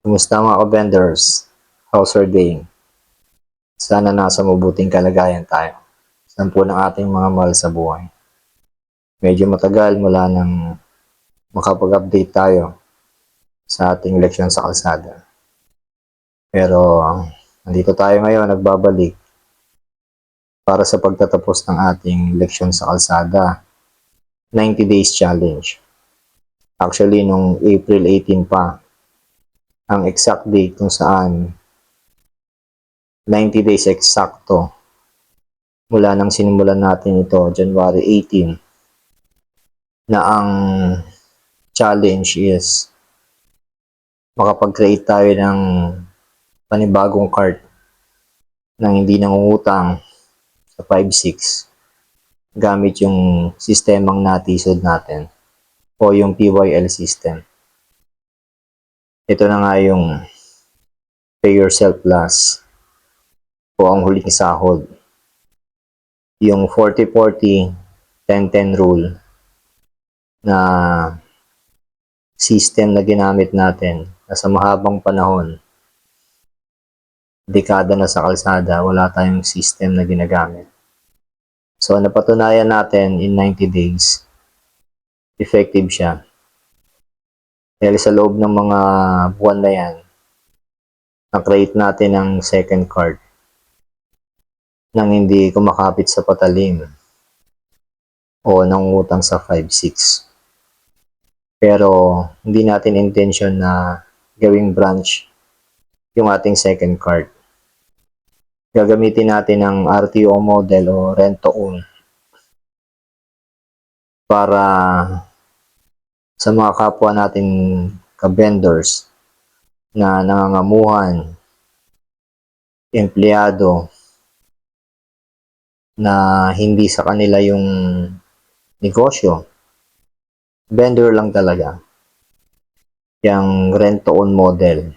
Kumusta mga ka-vendors? How's your day? Sana nasa mabuting kalagayan tayo. Saan po ng ating mga mahal sa buhay. Medyo matagal mula nang makapag-update tayo sa ating leksyon sa kalsada. Pero nandito tayo ngayon nagbabalik para sa pagtatapos ng ating leksyon sa kalsada. 90 days challenge. Actually, nung April 18 pa, ang exact date kung saan 90 days eksakto mula nang sinimulan natin ito, January 18, na ang challenge is makapag-create tayo ng panibagong cart nang hindi nangungutang sa 5-6 gamit yung sistemang natisod natin o yung PYL system. Ito na nga yung pay yourself plus o ang huling sahod. Yung 40-40, 10-10 rule na system na ginamit natin na sa mahabang panahon, dekada na sa kalsada, wala tayong system na ginagamit. So, napatunayan natin in 90 days, effective siya. Dahil sa loob ng mga buwan na yan, na-create natin ang second card nang hindi kumakapit sa patalim o nangungutang sa 5-6. Pero, hindi natin intention na gawing branch yung ating second card. Gagamitin natin ang RTO model o rent to own para sa mga kapwa natin ka-vendors na nangangamuhan, empleyado na hindi sa kanila yung negosyo, vendor lang talaga. Yung rent to own model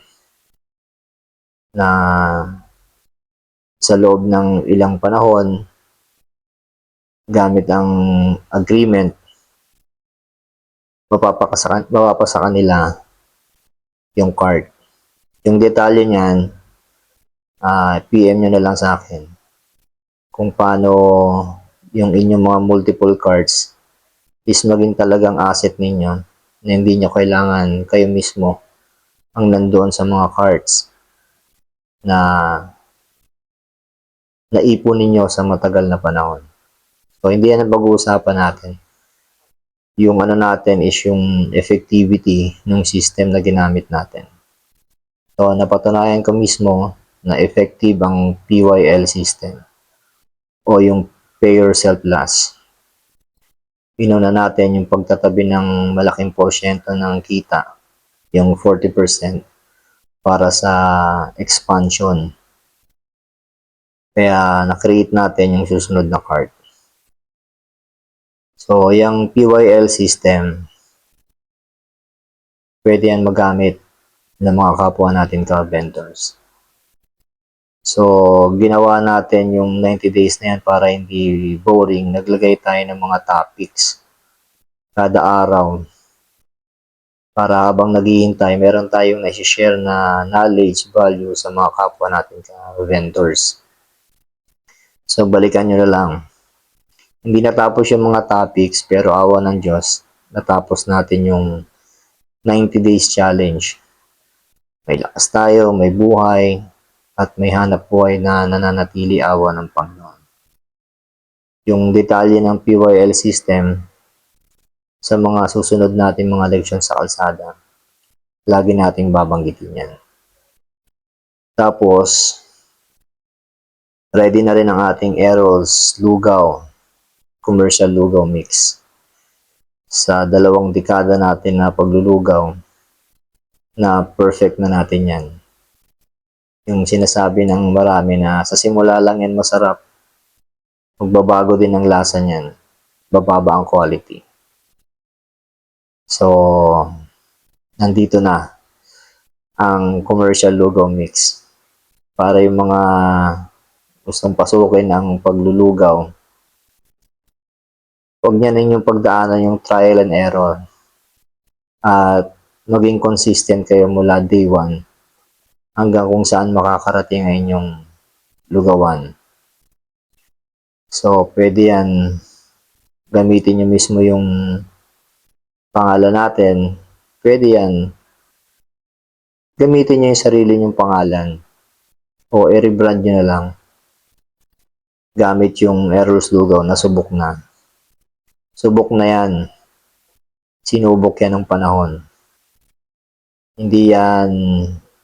na sa loob ng ilang panahon gamit ang agreement mapapasa kanila yung card. Yung detalye niyan, PM nyo na lang sa akin kung paano yung inyong mga multiple cards is maging talagang asset ninyo na hindi nyo kailangan kayo mismo ang nandoon sa mga cards na naipon ninyo sa matagal na panahon. So, hindi yan ang pag-uusapan natin. Yung ano natin is yung effectivity ng system na ginamit natin. So, napatunayan ko mismo na effective ang PYL system o yung pay yourself last. Inuna natin yung pagtatabi ng malaking porsyento ng kita, yung 40% para sa expansion. Kaya na-create natin yung susunod na card. So, yung PYL system, pwede yan magamit ng mga kapwa natin ka-vendors. So, ginawa natin yung 90 days na yan para hindi boring. Naglagay tayo ng mga topics kada araw para habang naghihintay, meron tayong na-share na knowledge, value sa mga kapwa natin ka-vendors. So, balikan nyo na lang. Hindi natapos yung mga topics, pero awa ng Diyos, natapos natin yung 90 days challenge. May lakas tayo, may buhay, at may hanap buhay na nananatili awa ng Panginoon. Yung detalye ng PYL system sa mga susunod natin mga leksyon sa kalsada, lagi nating babanggitin yan. Tapos, ready na rin ang ating Errol's Lugaw, commercial lugaw mix. Sa 2 dekada natin na paglulugaw, na perfect na natin yan. Yung sinasabi ng marami na sa simula lang yan masarap, magbabago din ang lasa niyan, bababa ang quality. So, nandito na ang commercial lugaw mix para yung mga gustong pasukin ang paglulugaw. Huwag niya ninyong pagdaanan yung trial and error at maging consistent kayo mula day 1 hanggang kung saan makakarating ang inyong lugawan. So, pwede yan gamitin nyo mismo yung pangalan natin. Pwede yan gamitin nyo yung sarili nyong pangalan o i-rebrand nyo na lang gamit yung Errol's Lugaw na subok na. Subok na yan. Sinubok yan ng panahon. Hindi yan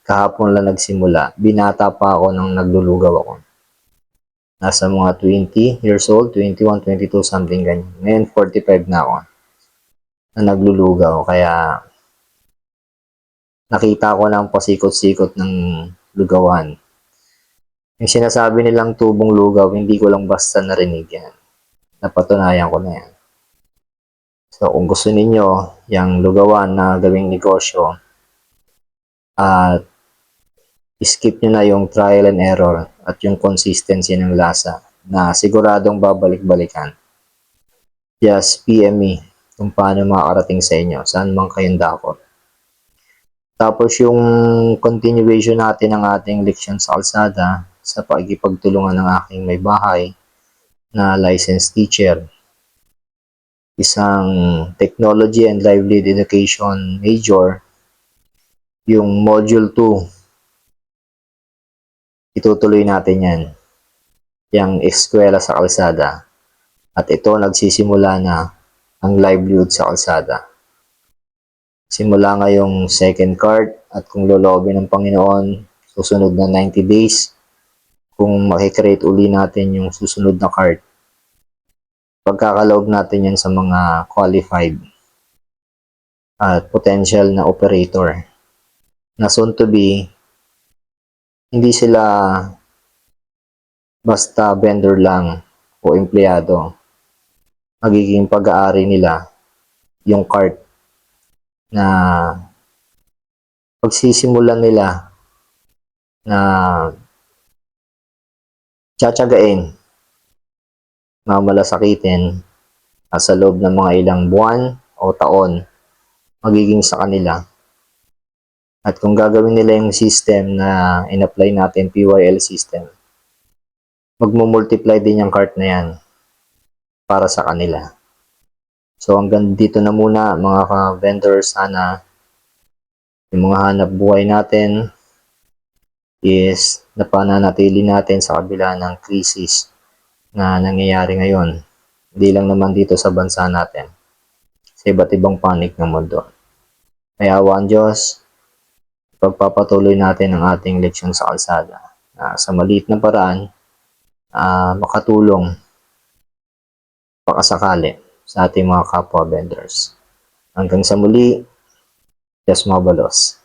kahapon lang nagsimula. Binata pa ako nang naglulugaw ako. Nasa mga 20 years old, 21, 22, something ganyan. Ngayon, 45 na ako na naglulugaw. Kaya nakita ko na ang pasikot-sikot ng lugawan. Yung sinasabi nilang tubong lugaw, hindi ko lang basta narinig yan. Napatunayan ko na yan. So, kung gusto ninyo yung lugawan na gawing negosyo, at skip nyo na yung trial and error at yung consistency ng lasa na siguradong babalik-balikan. Just PM me kung paano makakarating sa inyo, saan man kayong dakot. Tapos yung continuation natin ng ating leksyon sa kalsada sa pagkipagtulungan ng aking may bahay na licensed teacher. Isang technology and livelihood education major, yung module 2, itutuloy natin yan, yung eskwela sa kalsada. At ito nagsisimula na ang livelihood sa kalsada. Simula ngayong second card at kung lolobin ng Panginoon, susunod na 90 days, kung makikreate uli natin yung susunod na card, pagkakaloob natin yan sa mga qualified at potential na operator na soon to be, hindi sila basta vendor lang o empleyado. Magiging pag-aari nila yung cart na pagsisimulan nila na tsatsagain, mamalasakitin sa loob ng mga ilang buwan o taon, magiging sa kanila. At kung gagawin nila yung system na in-apply natin, PYL system, magmumultiply din yung cart na yan para sa kanila. So hanggang dito na muna mga ka-vendors. Sana yung mga hanap buhay natin is napananatili natin sa kabila ng krisis na nangyayari ngayon. Hindi lang naman dito sa bansa natin, sa iba't ibang panig ng mundo. May awa ang Diyos, pagpapatuloy natin ang ating leksyon sa kalsada. Sa maliit na paraan, makatulong pakasakali sa ating mga kapwa vendors. Hanggang sa muli, Yes Mabalos.